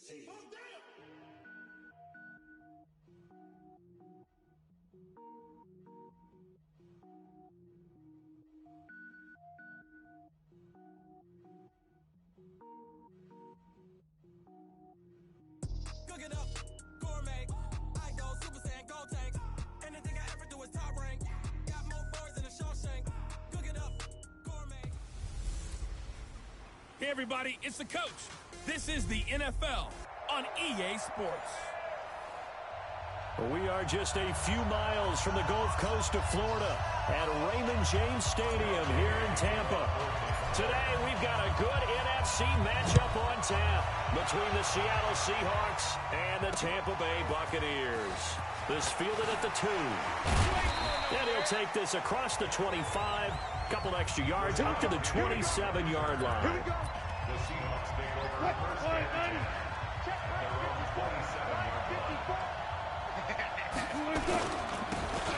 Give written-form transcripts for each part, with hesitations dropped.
Cook it up, gourmet. I go Super Saiyan, gold tank. Anything I ever do is top rank. Got more boys than a Shawshank. Cook it up, gourmet. Hey everybody, it's the coach. This is the NFL on EA Sports. We are just a few miles from the Gulf Coast of Florida at Raymond James Stadium here in Tampa. Today, we've got a good NFC matchup on tap between the Seattle Seahawks and the Tampa Bay Buccaneers. This fielded at the 2. And he'll take this across the 25, couple extra yards up to the 27-yard line. The Seahawks take over at first down. Their own 27-yard line.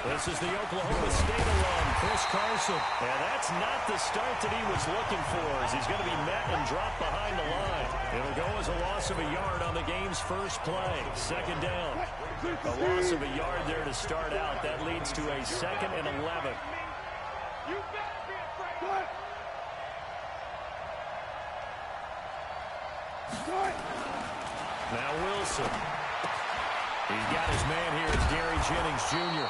This is the Oklahoma State alum, Chris Carson. And that's not the start that he was looking for, as he's going to be met and dropped behind the line. It'll go as a loss of a yard on the game's first play. Second down. A loss of a yard there to start out. That leads to a 2nd and 11. Now Wilson. He's got his man here. It's Gary Jennings Jr.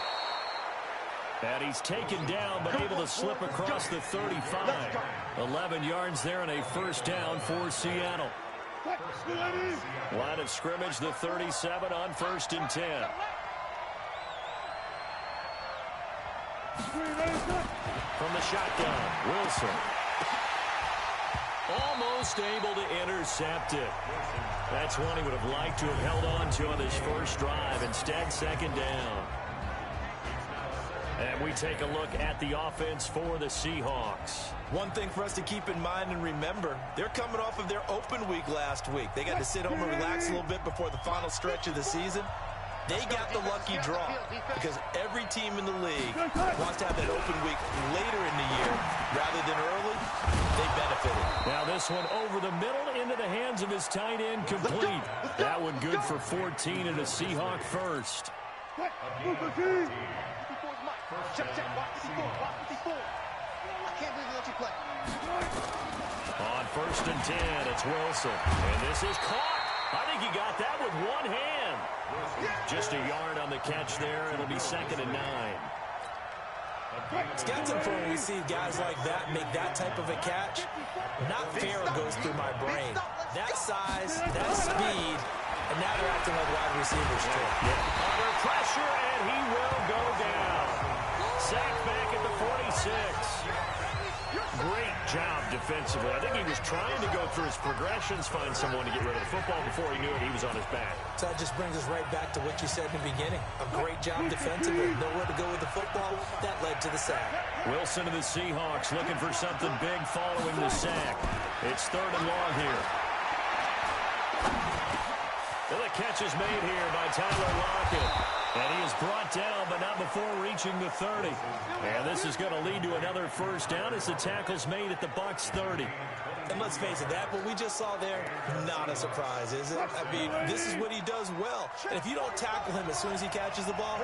And he's taken down, but able to slip across the 35. 11 yards there and a first down for Seattle. Line of scrimmage, the 37 on 1st and 10. From the shotgun, Wilson. Almost able to intercept it. That's one he would have liked to have held on to on his first drive. Instead, 2nd down. And we take a look at the offense for the Seahawks. One thing for us to keep in mind and remember, they're coming off of their open week last week. They got to sit home and relax a little bit before the final stretch of the season. They got the lucky draw because every team in the league wants to have that open week later in the year rather than early. They benefited. Now this one over the middle into the hands of his tight end, complete. That one good for 14 and a Seahawk first. On 1st and 10, it's Wilson. And this is caught. I think he got that with one hand. Just a yard on the catch there. It'll be 2nd and 9. It's got some fun when we see guys like that make that type of a catch. Not fair goes through my brain. That size, that speed, and now they're acting like wide receivers too. Yeah. Under pressure, and he will go down. Sacked back at the 46. Great job defensively. I think he was trying to go through his progressions, find someone to get rid of the football. Before he knew it, he was on his back. So that just brings us right back to what you said in the beginning. A great job defensively. Nowhere to go with the football. That led to the sack. Wilson to the Seahawks looking for something big following the sack. It's 3rd and long here. And the catch is made here by Tyler Lockett. And he is brought down, but not before reaching the 30. And this is going to lead to another first down as the tackle's made at the Bucs 30. And let's face it, that what we just saw there, not a surprise, is it? I mean, this is what he does well. And if you don't tackle him as soon as he catches the ball,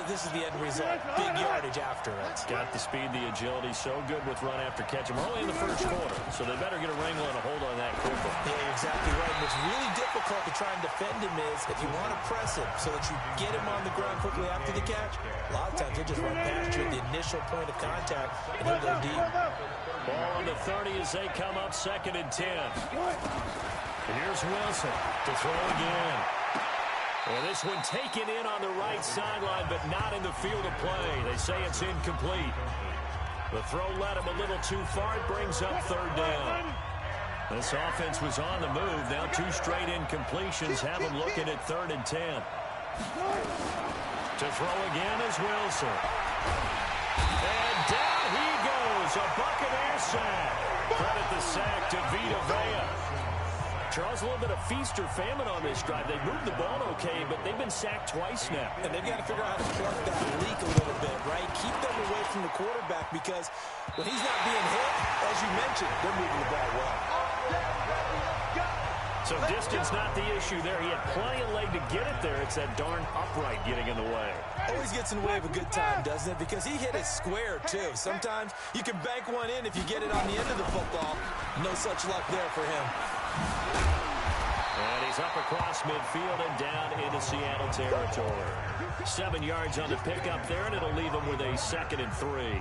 this is the end result. Big yardage after it. Got the speed, the agility, so good with run after catch. We're only in the first quarter, so they better get a wrangle and a hold on that quickly. Yeah, exactly right. And what's really difficult to try and defend him is if you want to press him so that you get him on the ground quickly after the catch, a lot of times he'll just run past you at the initial point of contact, and he'll go deep. Ball on the 30 as they come up 2nd and 10. Here's Wilson to throw again. And this one taken in on the right sideline, but not in the field of play. They say it's incomplete. The throw led him a little too far. It brings up 3rd down. This offense was on the move. Now 2 straight incompletions have them looking at 3rd and 10. To throw again is Wilson. And down he goes. A Buccaneer sack. Credit the sack to Vita Vea. Charles, a little bit of feast or famine on this drive. They moved the ball okay, but they've been sacked twice now. And they've got to figure out how to plug that leak a little bit, right? Keep them away from the quarterback because when he's not being hit, as you mentioned, they're moving the ball well. So distance not the issue there. He had plenty of leg to get it there. It's that darn upright getting in the way. Always gets in the way of a good time, doesn't it? Because he hit it square, too. Sometimes you can bank one in if you get it on the end of the football. No such luck there for him. And he's up across midfield and down into Seattle territory. 7 yards on the pickup there, and it'll leave him with a 2nd and 3.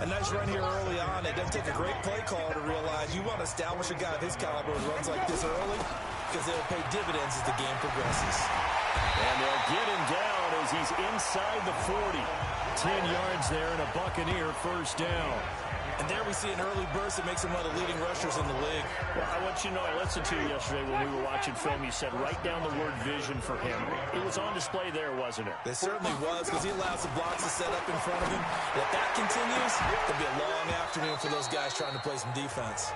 A nice run here early on. It doesn't take a great play caller to realize you want to establish a guy of his caliber who runs like this early because it'll pay dividends as the game progresses. And they'll get him down as he's inside the 40. 10 yards there and a Buccaneer first down. And there we see an early burst that makes him one of the leading rushers in the league. Well, I want you to know, I listened to you yesterday when we were watching film. You said write down the word vision for him. It was on display there, wasn't it? It certainly was, because he allows the blocks to set up in front of him. If that continues, it'll be a long afternoon for those guys trying to play some defense.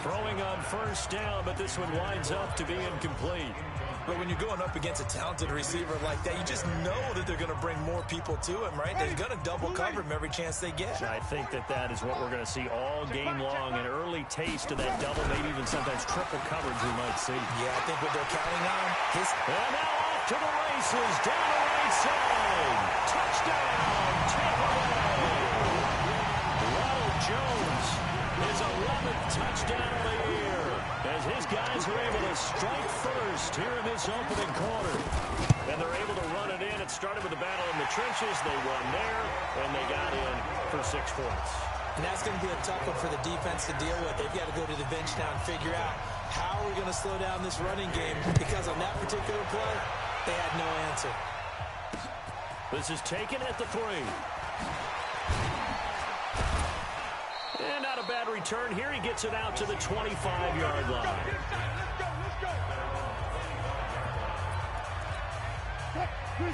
Throwing on first down, but this one winds up to be incomplete. But when you're going up against a talented receiver like that, you just know that they're going to bring more people to him, right? They're going to double cover him every chance they get. I think that is what we're going to see all game long. An early taste of that double, maybe even sometimes triple coverage we might see. Yeah, I think what they're counting on is... And now off to the races, down the right side. Touchdown, Tampa Bay. Ronald Jones, his 11th touchdown of the year, as his guys are able to strike first here in this opening quarter. And they're able to run it in. It started with a battle in the trenches. They won there, and they got in for 6 points. And that's going to be a tough one for the defense to deal with. They've got to go to the bench now and figure out how we're going to slow down this running game, because on that particular play, they had no answer. This is taken at the 3. And not a bad return here. He gets it out to the 25-yard line.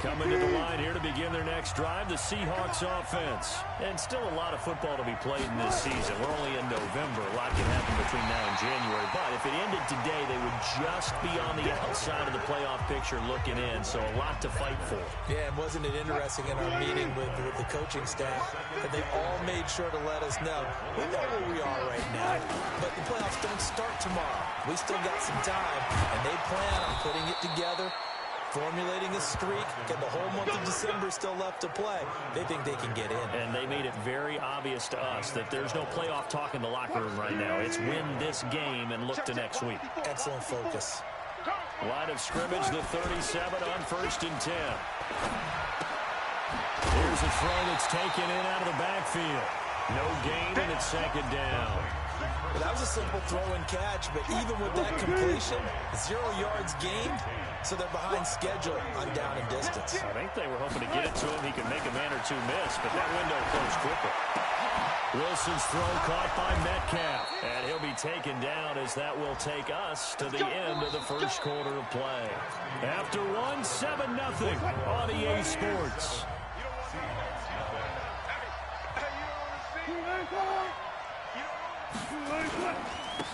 Coming to the line here to begin their next drive, the Seahawks offense. And still a lot of football to be played in this season. We're only in November. A lot can happen between now and January. But if it ended today, they would just be on the outside of the playoff picture looking in. So a lot to fight for. Yeah, and wasn't it interesting in our meeting with the coaching staff that they all made sure to let us know, we know where we are right now, but the playoffs don't start tomorrow. We still got some time, and they plan on putting it together, formulating a streak, and the whole month of December still left to play. They think they can get in. And they made it very obvious to us that there's no playoff talk in the locker room right now. It's win this game and look to next week. Excellent focus. Line of scrimmage, the 37 on 1st and 10. Here's a throw that's taken in out of the backfield. No gain, and it's 2nd down. Well, that was a simple throw and catch, but even with that completion, 0 yards gained, so they're behind schedule on down and distance. I think they were hoping to get it to him. He could make a man or two miss, but that window closed quickly. Wilson's throw caught by Metcalf, and he'll be taken down as that will take us to the end of the first quarter of play. After 7-0 on EA Sports.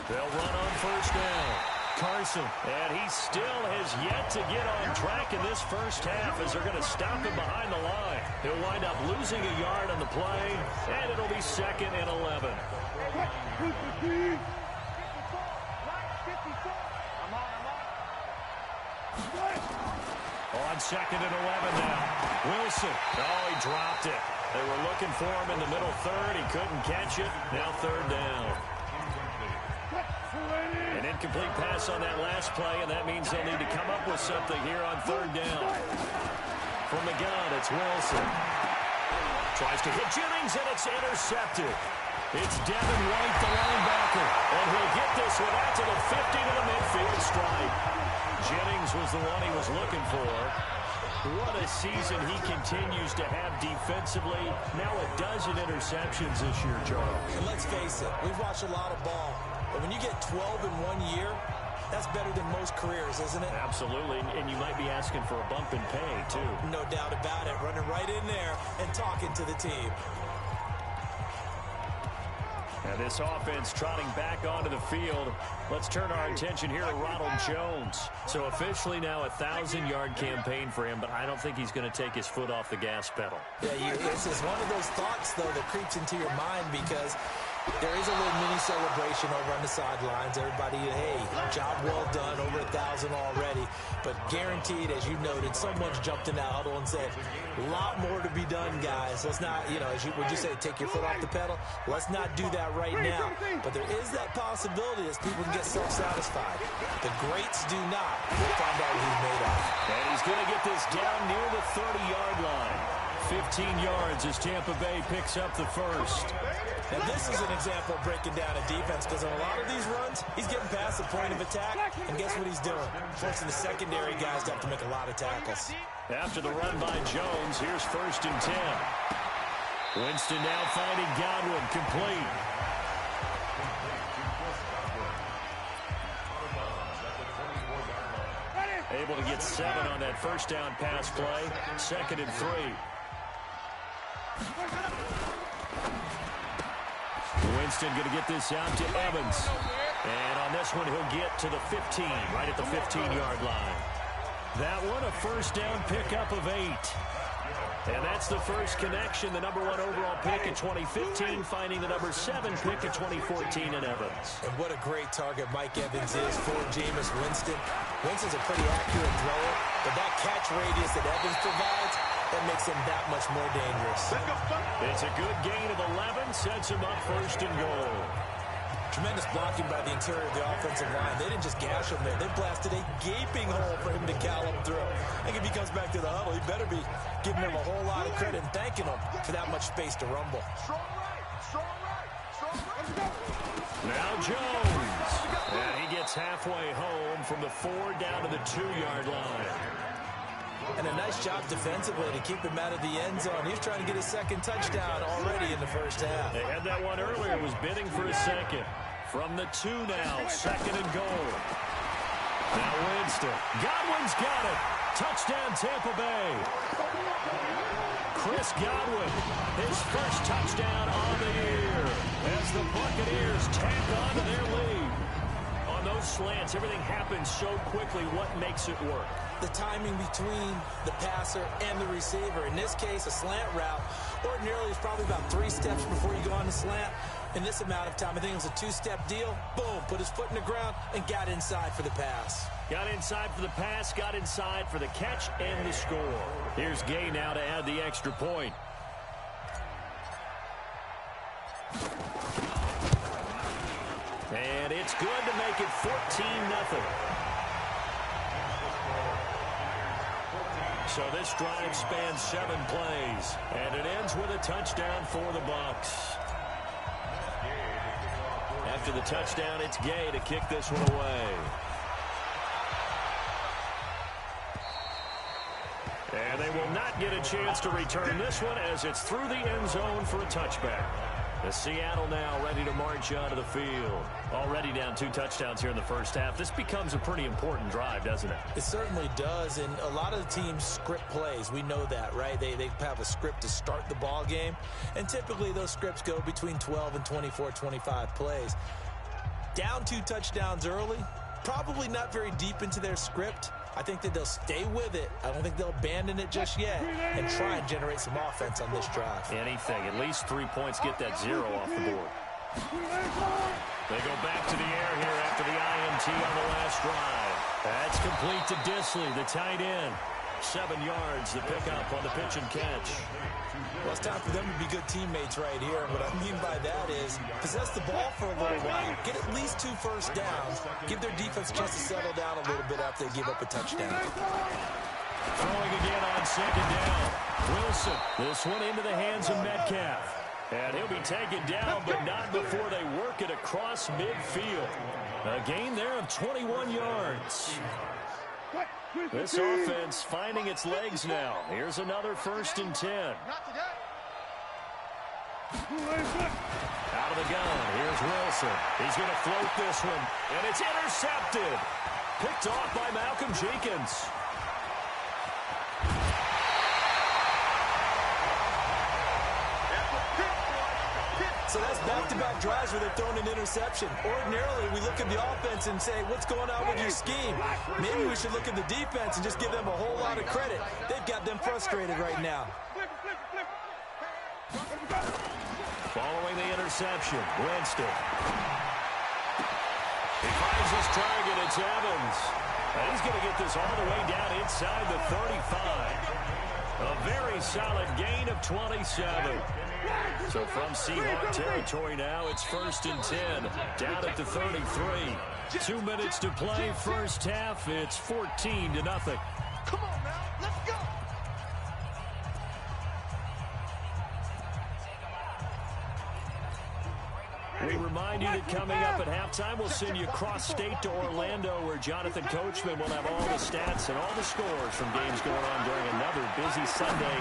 They'll run on first down. Carson, and he still has yet to get on track in this first half as they're going to stop him behind the line. He'll wind up losing a yard on the play, and it'll be 2nd and 11. On 2nd and 11 now. Wilson, he dropped it. They were looking for him in the middle third. He couldn't catch it. Now 3rd down. An incomplete pass on that last play, and that means they'll need to come up with something here on 3rd down. From the gun, it's Wilson. Tries to hit Jennings, and it's intercepted. It's Devin White, the linebacker, and he'll get this one out to the 50 to the midfield stripe. Jennings was the one he was looking for. What a season he continues to have defensively. Now 12 interceptions this year, Joe. And let's face it, we've watched a lot of ball. But when you get 12 in 1 year, that's better than most careers, isn't it? Absolutely, and you might be asking for a bump in pay, too. No doubt about it. Running right in there and talking to the team. Now this offense trotting back onto the field. Let's turn our attention here to Ronald Jones. So officially now a 1,000-yard campaign for him, but I don't think he's going to take his foot off the gas pedal. Yeah, this is one of those thoughts, though, that creeps into your mind because There is a little mini celebration over on the sidelines. Everybody, hey, job well done, over 1,000 already. But guaranteed, as you noted, someone's jumped in that huddle and said, a lot more to be done, guys. Let's not, would you say, take your foot off the pedal? Let's not do that right now. But there is that possibility as people can get self-satisfied. The greats do not. We'll find out what he's made of. And he's going to get this down near the 30-yard line. 15 yards as Tampa Bay picks up the first. Now, this is an example of breaking down a defense because on a lot of these runs, he's getting past the point of attack, and guess what he's doing? Forcing the secondary guys to have to make a lot of tackles. After the run by Jones, here's 1st and 10. Winston now finding Godwin, complete. Able to get 7 on that first down pass play. 2nd and 3. Winston going to get this out to Evans. And on this one, he'll get to the 15, right at the 15-yard line. That one, a first down pickup of 8. And that's the first connection, the number 1 overall pick in 2015, finding the number 7 pick in 2014 in Evans. And what a great target Mike Evans is for Jameis Winston. Winston's a pretty accurate thrower, but that catch radius that Evans provides, that makes him that much more dangerous. It's a good gain of 11, sets him up 1st and goal. Tremendous blocking by the interior of the offensive line. They didn't just gash him there. They blasted a gaping hole for him to gallop through. I think if he comes back to the huddle, he better be giving him a whole lot of credit and thanking him for that much space to rumble. Now Jones. And he gets halfway home from the 4 down to the 2-yard line. And a nice job defensively to keep him out of the end zone. He was trying to get his 2nd touchdown already in the first half. They had that one earlier, was bidding for a 2nd. From the 2 now, 2nd and goal. Now Winston. Godwin's got it. Touchdown Tampa Bay. Chris Godwin, his first touchdown on the year as the Buccaneers tack on to their lead. On those slants, everything happens so quickly. What makes it work? The timing between the passer and the receiver. In this case, a slant route ordinarily is probably about 3 steps before you go on the slant. In this amount of time, I think it was a 2-step deal. Boom, put his foot in the ground and got inside for the pass. Got inside for the pass, got inside for the catch and the score. Here's Gay now to add the extra point. And it's good to make it 14-0. So this drive spans 7 plays, and it ends with a touchdown for the Bucs. After the touchdown, it's Gay to kick this one away. And they will not get a chance to return this one as it's through the end zone for a touchback. The Seattle now ready to march out of the field. Already down 2 touchdowns here in the first half. This becomes a pretty important drive, doesn't it? It certainly does, and a lot of the teams script plays. We know that, right? They have a script to start the ball game, and typically those scripts go between 12 and 24, 25 plays. Down 2 touchdowns early, probably not very deep into their script. I think that they'll stay with it. I don't think they'll abandon it just yet and try and generate some offense on this drive. Anything. At least 3 points, get that 0 off the board. They go back to the air here after the INT on the last drive. That's complete to Disley, the tight end. 7 yards, the pickup on the pitch and catch. Well, it's time for them to be good teammates right here. What I mean by that is possess the ball for a little while. Get at least 2 first downs. Give their defense a chance to settle down a little bit after they give up a touchdown. Throwing again on 2nd down. Wilson, this one into the hands of Metcalf. And he'll be taken down, but not before they work it across midfield. A gain there of 21 yards. This offense finding its legs now. Here's another 1st and 10. Out of the gun. Here's Wilson. He's going to float this one. And it's intercepted. Picked off by Malcolm Jenkins. So that's back-to-back drives where they're throwing an interception. Ordinarily, we look at the offense and say, what's going on with your scheme? Maybe we should look at the defense and just give them a whole lot of credit. They've got them frustrated right now. Following the interception, Winston. He finds his target. It's Evans. And he's going to get this all the way down inside the 35. A very solid gain of 27. So from Seahawk territory now, it's 1st and 10. Down at the 33. 2 minutes to play first half. It's 14-0. Come on now, let's go. We remind you that coming up at halftime, we'll send you cross-state to Orlando, where Jonathan Coachman will have all the stats and all the scores from games going on during another busy Sunday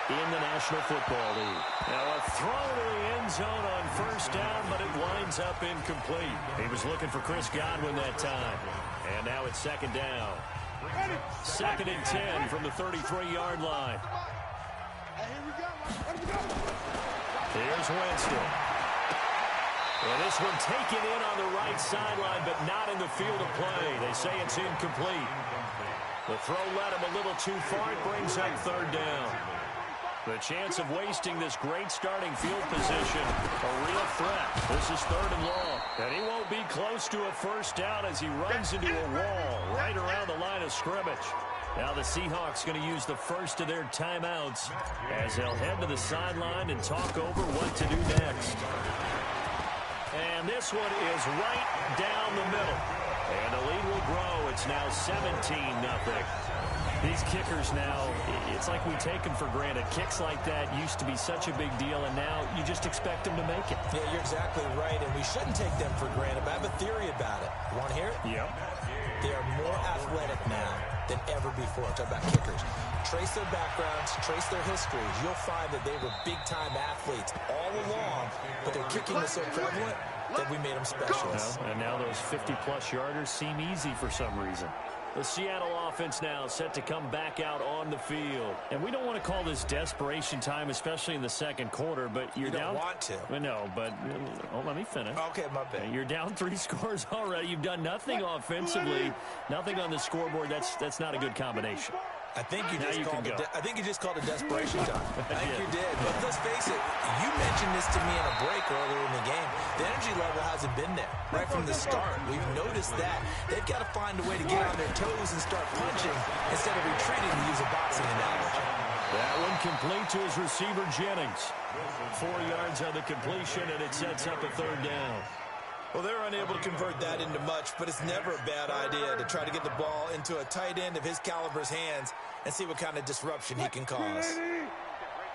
in the National Football League. Now a throw to the end zone on first down, but it winds up incomplete. He was looking for Chris Godwin that time. And now it's 2nd down. 2nd and 10 from the 33-yard line. Here's Winston. Well, this one taken in on the right sideline, but not in the field of play. They say it's incomplete. The throw led him a little too far. It brings up 3rd down. The chance of wasting this great starting field position, a real threat. This is 3rd and long. And he won't be close to a first down as he runs into a wall right around the line of scrimmage. Now the Seahawks going to use the first of their timeouts as they'll head to the sideline and talk over what to do next. And this one is right down the middle. And the lead will grow. It's now 17-0. These kickers now, it's like we take them for granted. Kicks like that used to be such a big deal, and now you just expect them to make it. Yeah, you're exactly right, and we shouldn't take them for granted, but I have a theory about it. You want to hear it? Yep. They are more athletic now than ever before. Talk about kickers. Trace their backgrounds, trace their histories. You'll find that they were big-time athletes all along, but their kicking was so prevalent that we made them specialists. And now those 50-plus yarders seem easy for some reason. The Seattle offense now set to come back out on the field. And we don't want to call this desperation time, especially in the second quarter, but you're down. You don't want to. No, but let me finish. Okay, my bad. You're down 3 scores already. You've done nothing offensively, nothing on the scoreboard. That's not a good combination. I think you just called it desperation time. I think you did. But let's face it, you mentioned this to me in a break earlier in the game. The energy level hasn't been there right from the start. We've noticed that. They've got to find a way to get on their toes and start punching instead of retreating, to use a boxing analogy. That one complete to his receiver, Jennings. 4 yards on the completion, and it sets up a 3rd down. Well, they're unable to convert that into much, but it's never a bad idea to try to get the ball into a tight end of his caliber's hands and see what kind of disruption he can cause. Right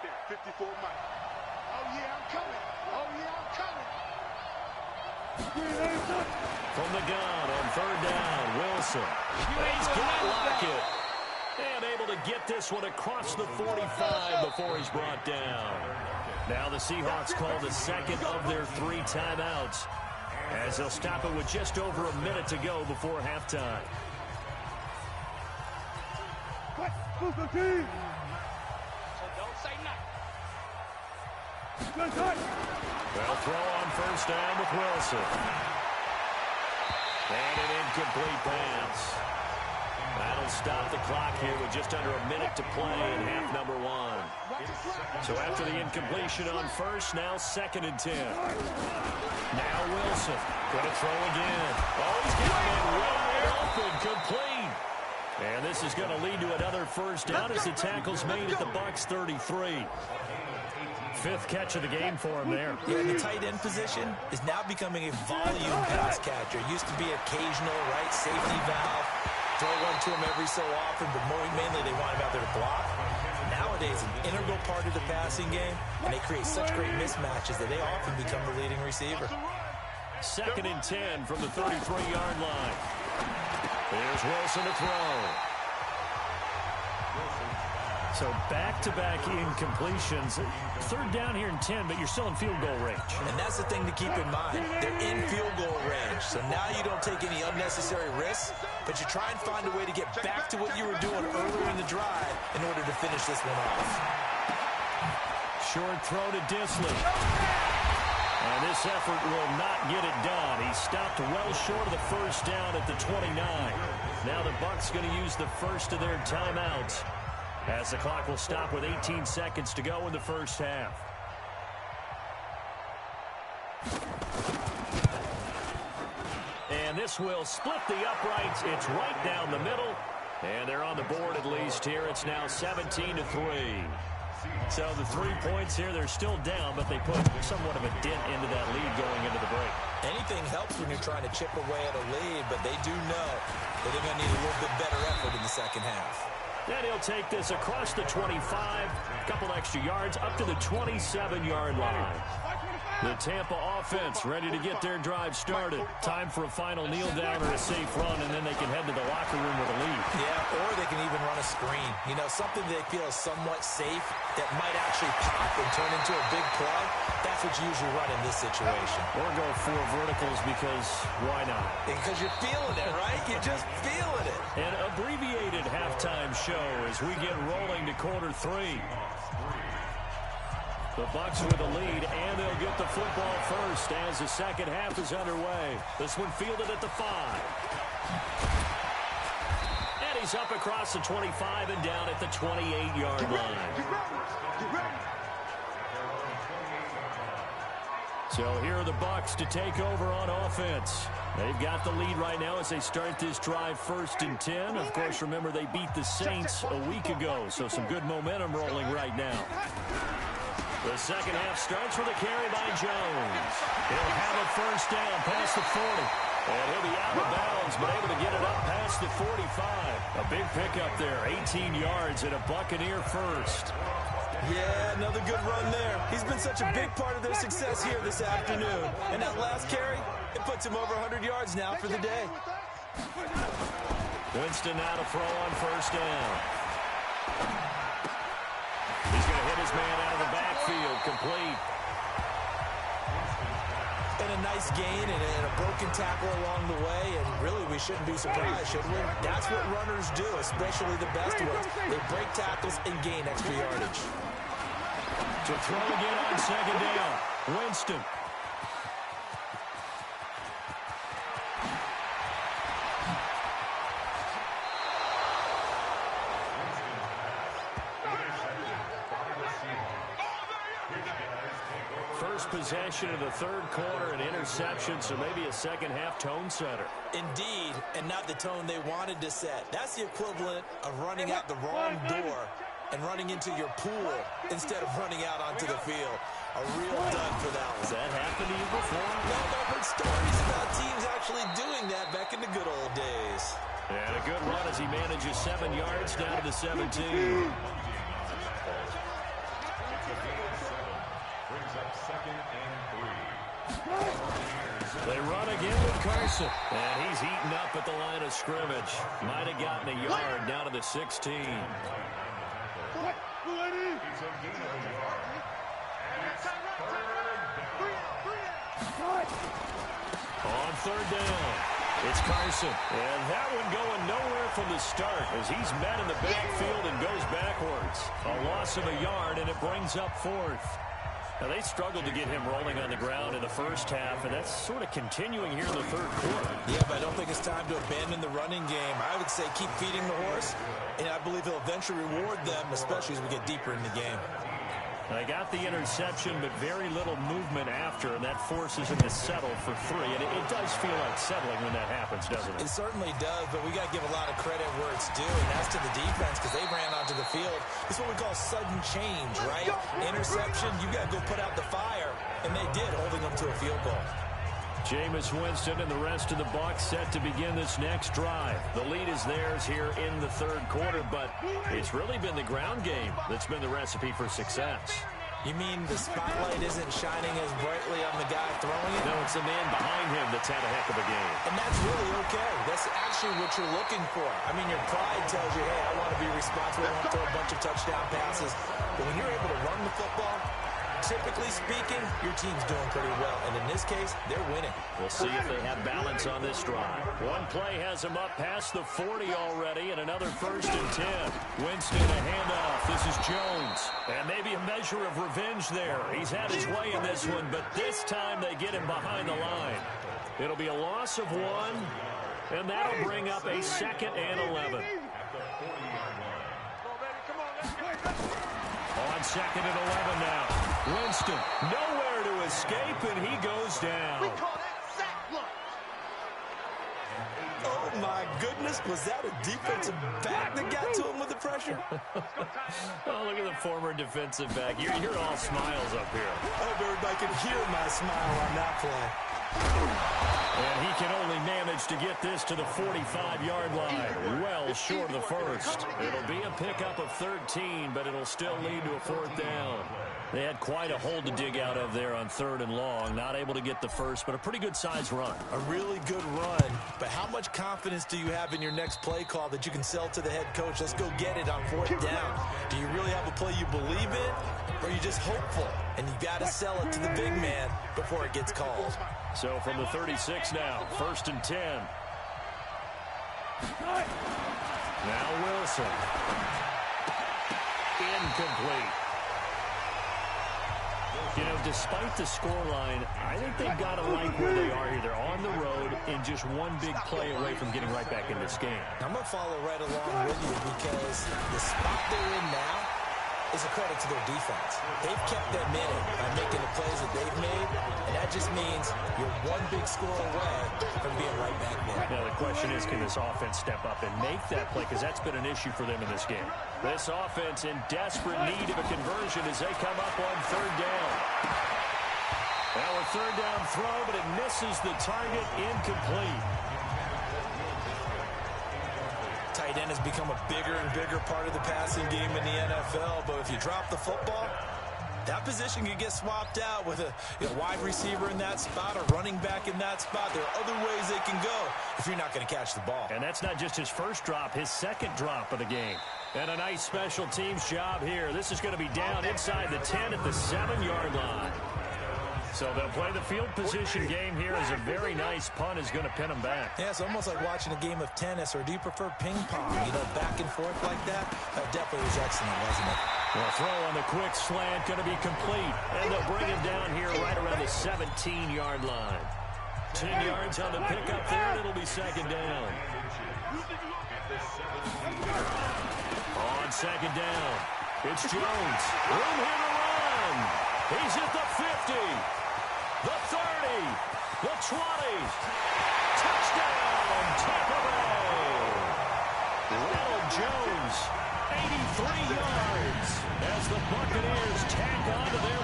there, 54 miles. Oh, yeah, I'm coming. Oh, yeah, I'm coming. From the gun on 3rd down, Wilson. He's got Lockett. And able to get this one across the 45 before he's brought down. Now the Seahawks call the second of their 3 timeouts, as they'll stop it with just over a minute to go before halftime. They'll throw on first down with Wilson. And an incomplete pass. That'll stop the clock here with just under a minute to play in half number 1. So after the incompletion on first, now 2nd and 10. Now Wilson going to throw again. Oh, he's getting it wide open, complete. And this is going to lead to another first down as the tackle's made at the Bucs 33. 5th catch of the game for him there. Yeah, the tight end position is now becoming a volume pass catcher. It used to be occasional, right, safety valve. Throw one to him every so often, but mainly they want him out there to block. Nowadays, an integral part of the passing game, and they create such great mismatches that they often become the leading receiver. 2nd and 10 from the 33-yard line. There's Wilson to throw. So back-to-back incompletions. 3rd down here in 10, but you're still in field goal range. And that's the thing to keep in mind. They're in field goal range. So now you don't take any unnecessary risks, but you try and find a way to get back to what you were doing earlier in the drive in order to finish this one off. Short throw to Disley. And this effort will not get it done. He stopped well short of the first down at the 29. Now the Bucs going to use the first of their timeouts, as the clock will stop with 18 seconds to go in the first half. this will split the uprights. It's right down the middle. And they're on the board at least here. It's now 17-3. So the 3 points here, they're still down, but they put somewhat of a dent into that lead going into the break. Anything helps when you're trying to chip away at a lead, but they do know that they're going to need a little bit better effort in the second half. And he'll take this across the 25, a couple extra yards, up to the 27-yard line. The Tampa offense ready to get their drive started. Time for a final kneel down or a safe run, and then they can head to the locker room with a lead. Yeah, or they can even run a screen. You know, something they feel is somewhat safe that might actually pop and turn into a big play. That's what you usually run in this situation. Or go 4 verticals because why not? Because you're feeling it, right? You're just feeling it. An abbreviated halftime show as we get rolling to quarter 3. The Bucs with the lead, and they'll get the football first as the second half is underway. This one fielded at the 5. And he's up across the 25 and down at the 28-yard line. So here are the Bucs to take over on offense. They've got the lead right now as they start this drive 1st and 10. Of course, remember they beat the Saints a week ago, so some good momentum rolling right now. The second half starts with a carry by Jones. He'll have a first down past the 40. And he'll be out of bounds, but able to get it up past the 45. A big pickup there, 18 yards and a Buccaneer first. Yeah, another good run there. He's been such a big part of their success here this afternoon. And that last carry, it puts him over 100 yards now for the day. Winston now to throw on first down. He's going to hit his man out of the backfield, complete. And a nice gain and a broken tackle along the way, and really we shouldn't be surprised, should we? That's what runners do, especially the best ones. They break tackles and gain extra yardage. To throw again on second down, Winston. First possession of the third quarter, an interception, so maybe a second-half tone setter. Indeed, and not the tone they wanted to set. That's the equivalent of running out the wrong door and running into your pool instead of running out onto the field. A real dud for that one. Has that happened to you before? No, but I've heard stories about teams actually doing that back in the good old days. And a good run as he manages 7 yards down to the 17. They run again with Carson. And he's eaten up at the line of scrimmage. Might have gotten a yard down to the 16. On third down, it's Carson. And that one going nowhere from the start as he's met in the backfield and goes backwards. A loss of a yard, and it brings up 4th. Now, they struggled to get him rolling on the ground in the first half, and that's sort of continuing here in the third quarter. Yeah, but I don't think it's time to abandon the running game. I would say keep feeding the horse, and I believe he'll eventually reward them, especially as we get deeper in the game. They got the interception, but very little movement after, and that forces him to settle for 3. And it does feel like settling when that happens, doesn't it? It certainly does, but we got to give a lot of credit where it's due, and that's to the defense because they ran onto the field. It's what we call sudden change, right? Interception, you got to go put out the fire, and they did, holding them to a field goal. Jameis Winston and the rest of the Bucs set to begin this next drive. The lead is theirs here in the third quarter, but it's really been the ground game that's been the recipe for success. You mean the spotlight isn't shining as brightly on the guy throwing it? No, it's the man behind him that's had a heck of a game. And that's really okay. That's actually what you're looking for. I mean, your pride tells you, hey, I want to be responsible. I want to throw a bunch of touchdown passes. But when you're able to run the football, typically speaking, your team's doing pretty well. And in this case, they're winning. We'll see if they have balance on this drive. One play has them up past the 40 already, and another 1st and 10. Winston a handoff. This is Jones. And maybe a measure of revenge there. He's had his way in this one, but this time they get him behind the line. It'll be a loss of 1, and that'll bring up a 2nd and 11. On 2nd and 11 now. Winston nowhere to escape, and he goes down. goodness, was that a defensive back that got to him with the pressure? Oh, look at the former defensive back. You're all smiles up here. I hope everybody can hear my smile on that play. And he can only manage to get this to the 45-yard line. Well short of the first. It'll be a pickup of 13, but it'll still lead to a fourth down. They had quite a hole to dig out of there on 3rd and long. Not able to get the first, but a pretty good size run. A really good run, but how much confidence do you have in your next play call that you can sell to the head coach? Let's go get it on 4th down. Do you really have a play you believe in, or are you just hopeful? And you got to sell it to the big man before it gets called. So from the 36 now, 1st and 10. Now Wilson. Incomplete. You know, despite the scoreline, I think they've got to like where they are here. They're on the road and just one big play away from getting right back in this game. I'm going to follow right along with you because the spot they're in now is a credit to their defense. They've kept them in it by making the plays that they've made, and that just means you're one big score away from being right back there. Now, the question is, can this offense step up and make that play? Because that's been an issue for them in this game. This offense in desperate need of a conversion as they come up on 3rd down. Now a 3rd down throw, but it misses the target, incomplete. Tight end has become a bigger and bigger part of the passing game in the NFL, but if you drop the football, that position can get swapped out with a wide receiver in that spot, a running back in that spot. There are other ways they can go if you're not going to catch the ball. And that's not just his first drop, his second drop of the game. And a nice special teams job here. This is going to be down inside the 10 at the 7-yard line. So they'll play the field position game here as a very nice punt is going to pin them back. Yeah, it's almost like watching a game of tennis, or do you prefer ping pong? You know, back and forth like that? That definitely was excellent, wasn't it? The throw on the quick slant going to be complete. And they'll bring him down here right around the 17-yard line. 10 yards on the pickup there, and it'll be 2nd down. On 2nd down, it's Jones. Room here to run. He's at the 50. The 30, the 20, touchdown, Tampa Bay. Ronald Jones, 83 yards as the Buccaneers tack on to their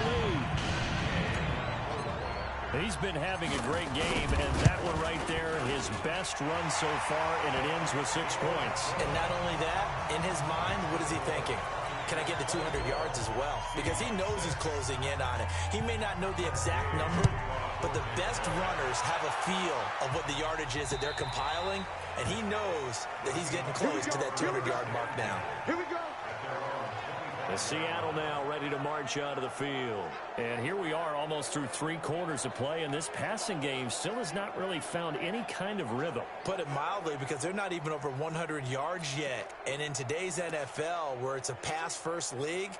lead. He's been having a great game, and that one right there, his best run so far, and it ends with 6 points. And not only that, in his mind, what is he thinking? Can I get to 200 yards as well? Because he knows he's closing in on it. He may not know the exact number, but the best runners have a feel of what the yardage is that they're compiling, and he knows that he's getting close to that 200-yard mark now. Here we go. The Seattle now ready to march out of the field. And here we are almost through 3 quarters of play, and this passing game still has not really found any kind of rhythm. Put it mildly, because they're not even over 100 yards yet. And in today's NFL, where it's a pass-first league,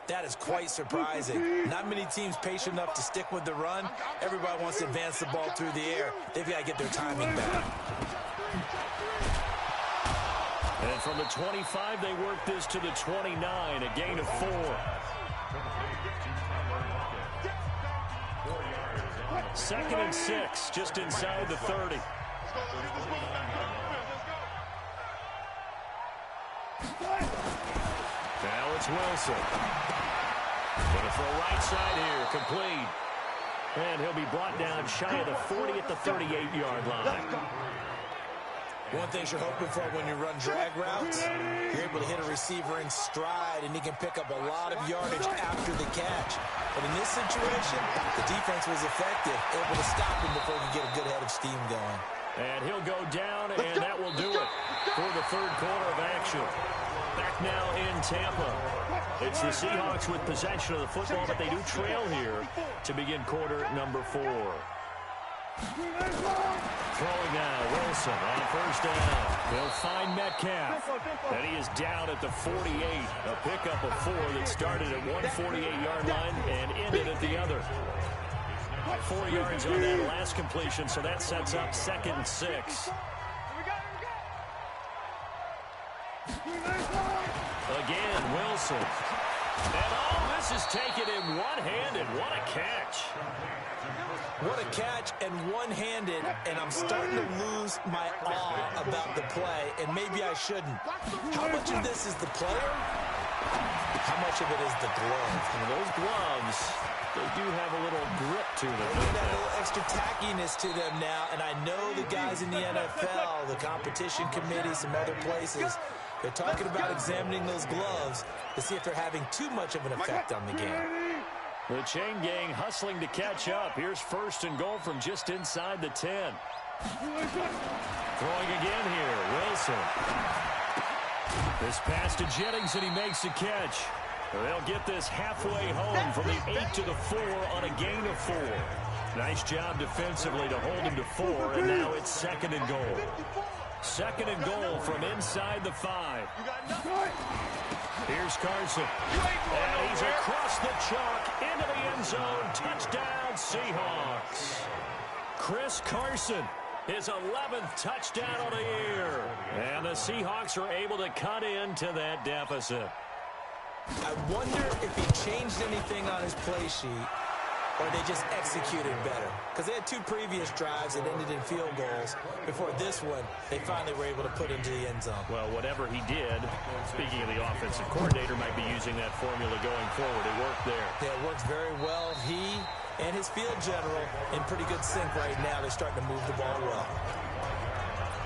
that is quite surprising. Not many teams patient enough to stick with the run. Everybody wants to advance the ball through the air. They've got to get their timing back. And from the 25, they work this to the 29, a gain of 4. 2nd and 6, just inside the 30. Now it's Wilson. Gonna throw right side here, complete. And he'll be brought down shy of the 40 at the 38-yard line. One thing you're hoping for when you run drag routes, you're able to hit a receiver in stride, and he can pick up a lot of yardage after the catch. But in this situation, the defense was effective, able to stop him before he could get a good head of steam going. And he'll go down, and that will do it for the 3rd quarter of action. Back now in Tampa. It's the Seahawks with possession of the football, but they do trail here to begin quarter number 4. Throwing now, Wilson on 1st down. They'll find Metcalf. And he is down at the 48. A pickup of 4 that started at one 48-yard line and ended at the other. 4 yards on that last completion, so that sets up 2nd and 6. Again, Wilson. And all this is taken in one-handed. What a catch. What a catch and one-handed, and I'm starting to lose my awe about the play, and maybe I shouldn't. How much of this is the player? How much of it is the glove? And those gloves, they do have a little grip to them. They got a little extra tackiness to them now, and I know the guys in the NFL, the competition committee, some other places, they're talking about examining those gloves to see if they're having too much of an effect on the game. The chain gang hustling to catch up. Here's 1st and goal from just inside the 10. Throwing again here, Wilson. This pass to Jennings, and he makes the catch. They'll get this halfway home from the 8 to the 4 on a gain of 4. Nice job defensively to hold him to 4, and now it's 2nd and goal. 2nd and goal from inside the 5. Here's Carson. And he's across the chalk into the end zone. Touchdown, Seahawks. Chris Carson, his 11th touchdown of the year. And the Seahawks are able to cut into that deficit. I wonder if he changed anything on his play sheet, or they just executed better. Because they had 2 previous drives that ended in field goals. Before this one, they finally were able to put into the end zone. Well, whatever he did, speaking of the offensive coordinator, might be using that formula going forward. It worked there. Yeah, it works very well. He and his field general in pretty good sync right now. They're starting to move the ball well.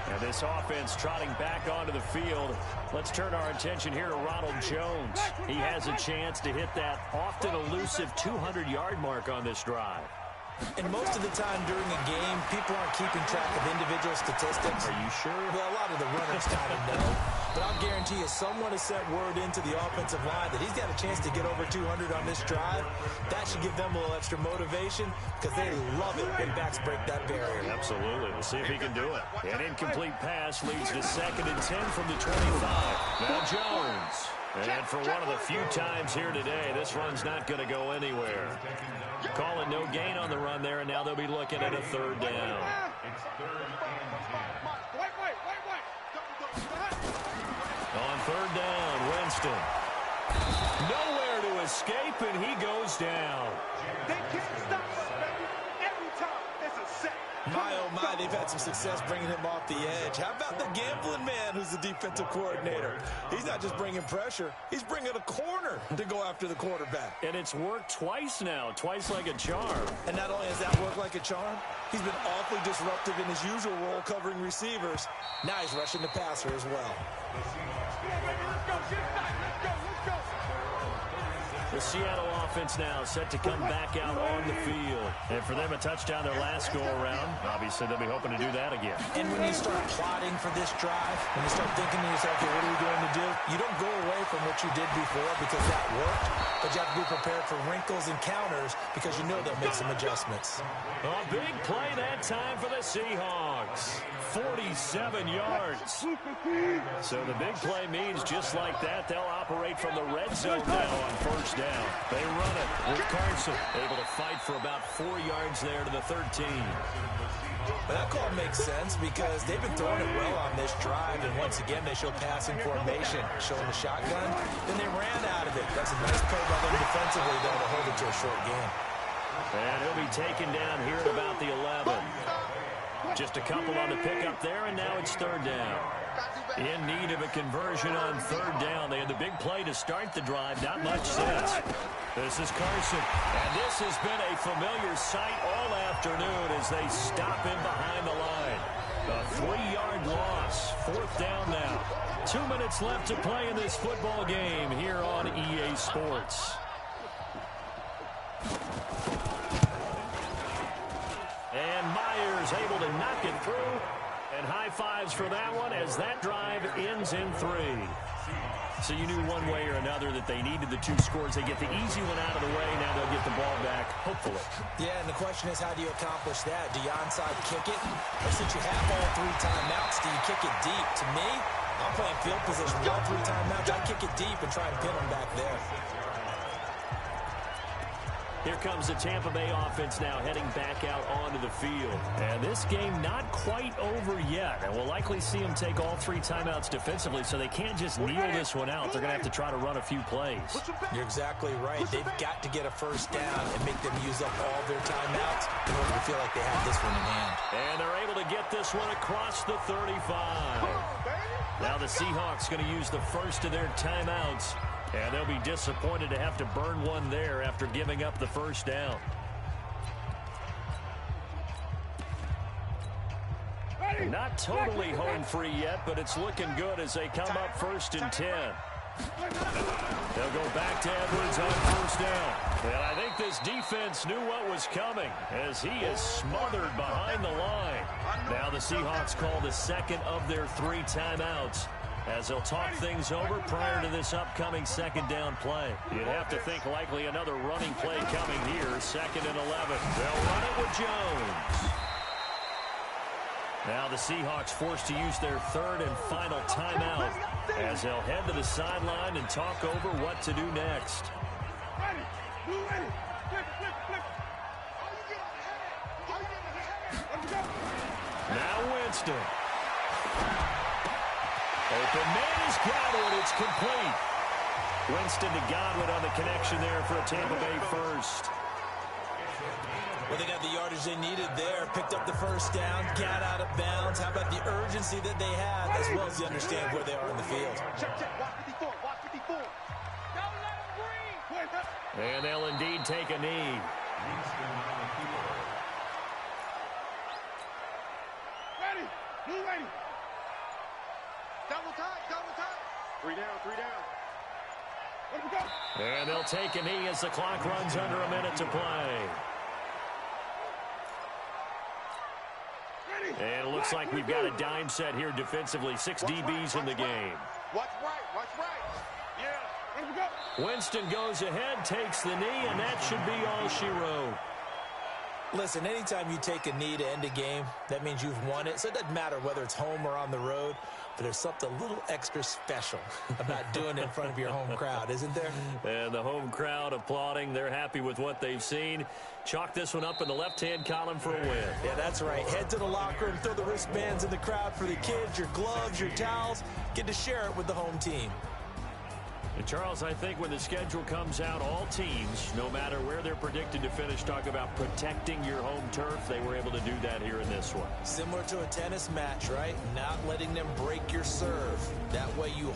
And this offense trotting back onto the field. Let's turn our attention here to Ronald Jones. He has a chance to hit that often elusive 200-yard mark on this drive. And most of the time during a game, people aren't keeping track of individual statistics. Are you sure? Well, a lot of the runners kind of know. But I'll guarantee you someone has sent word into the offensive line that he's got a chance to get over 200 on this drive. That should give them a little extra motivation because they love it when backs break that barrier. Absolutely. We'll see if he can do it. An incomplete pass leads to 2nd and 10 from the 25. Now Jones. And for one of the few times here today, this run's not going to go anywhere. Calling no gain on the run there, and now they'll be looking at a 3rd down. On 3rd down, Winston. Nowhere to escape, and he goes down. They can't stop us, baby. Every time, it's a set. My, oh my, they've had some success bringing him off the edge. How about the gambling man who's the defensive coordinator? He's not just bringing pressure. He's bringing a corner to go after the quarterback. And it's worked twice now, twice like a charm. And not only has that worked like a charm, he's been awfully disruptive in his usual role covering receivers. Now he's rushing the passer as well. The Seattle offense now set to come back out on the field. And for them, a touchdown their last go-around. Obviously, they'll be hoping to do that again. And when you start plotting for this drive, when you start thinking to yourself, okay, what are we going to do? You don't go away from what you did before because that worked, but you have to be prepared for wrinkles and counters because you know they'll make some adjustments. A big play that time for the Seahawks. 47 yards. So the big play means just like that, they'll operate from the red zone now on 1st down. They run it with Carson, able to fight for about 4 yards there to the 13. But that call makes sense because they've been throwing it well on this drive, and once again they show passing formation, showing the shotgun. Then they ran out of it. That's a nice play by them defensively, though, to hold it to a short game. And he'll be taken down here at about the 11. Just a couple on the pickup there, and now it's 3rd down. In need of a conversion on 3rd down. They had the big play to start the drive. Not much sense. This is Carson. And this has been a familiar sight all afternoon as they stop him behind the line. A 3-yard loss. 4th down now. 2 minutes left to play in this football game here on EA Sports. And Myers able to knock it through. And high fives for that one as that drive ends in 3. So you knew one way or another that they needed the 2 scores. They get the easy one out of the way. Now they'll get the ball back, hopefully. Yeah, and the question is, how do you accomplish that? Do you onside kick it? Or since you have all 3 timeouts, do you kick it deep? To me, I'm playing field position. With all 3 timeouts, I kick it deep and try and pin them back there. Here comes the Tampa Bay offense now heading back out onto the field. And this game not quite over yet. And we'll likely see them take all 3 timeouts defensively, so they can't just kneel this one out. They're going to have to try to run a few plays. You're exactly right. They've got to get a first down and make them use up all their timeouts in order to feel like they have this one in hand. And they're able to get this one across the 35. Now the Seahawks going to use the first of their timeouts. And they'll be disappointed to have to burn one there after giving up the first down. Not totally home free yet, but it's looking good as they come up 1st and 10. They'll go back to Edwards on first down. And I think this defense knew what was coming as he is smothered behind the line. Now the Seahawks call the second of their 3 timeouts, as they'll talk things over prior to this upcoming 2nd down play. You'd have to think likely another running play coming here, 2nd and 11. They'll run it with Jones. Now the Seahawks forced to use their 3rd and final timeout as they'll head to the sideline and talk over what to do next. Now Winston. Open man is Godwin. It's complete. Winston to Godwin on the connection there for a Tampa Bay first. Well, they got the yardage they needed there. Picked up the first down, got out of bounds. How about the urgency that they have, as well as they understand where they are in the field. Check, watch 54, watch 54. Don't let him breathe. And they'll indeed take a knee. Ready, blue ready. Double time. 3 down. Let him go. And they'll take a knee as the clock runs under a minute to play. And it looks like we've got a dime set here defensively. 6 DBs in the game. Watch right. Yeah. Let him go. Winston goes ahead, takes the knee, and that should be all she wrote. Listen, anytime you take a knee to end a game, that means you've won it. So it doesn't matter whether it's home or on the road, but there's something a little extra special about doing it in front of your home crowd, isn't there? And the home crowd applauding. They're happy with what they've seen. Chalk this one up in the left-hand column for a win. Yeah, that's right. Head to the locker room, throw the wristbands in the crowd for the kids, your gloves, your towels. Get to share it with the home team. And Charles, I think when the schedule comes out, all teams, no matter where they're predicted to finish, talk about protecting your home turf. They were able to do that here in this one. Similar to a tennis match, right? Not letting them break your serve. That way you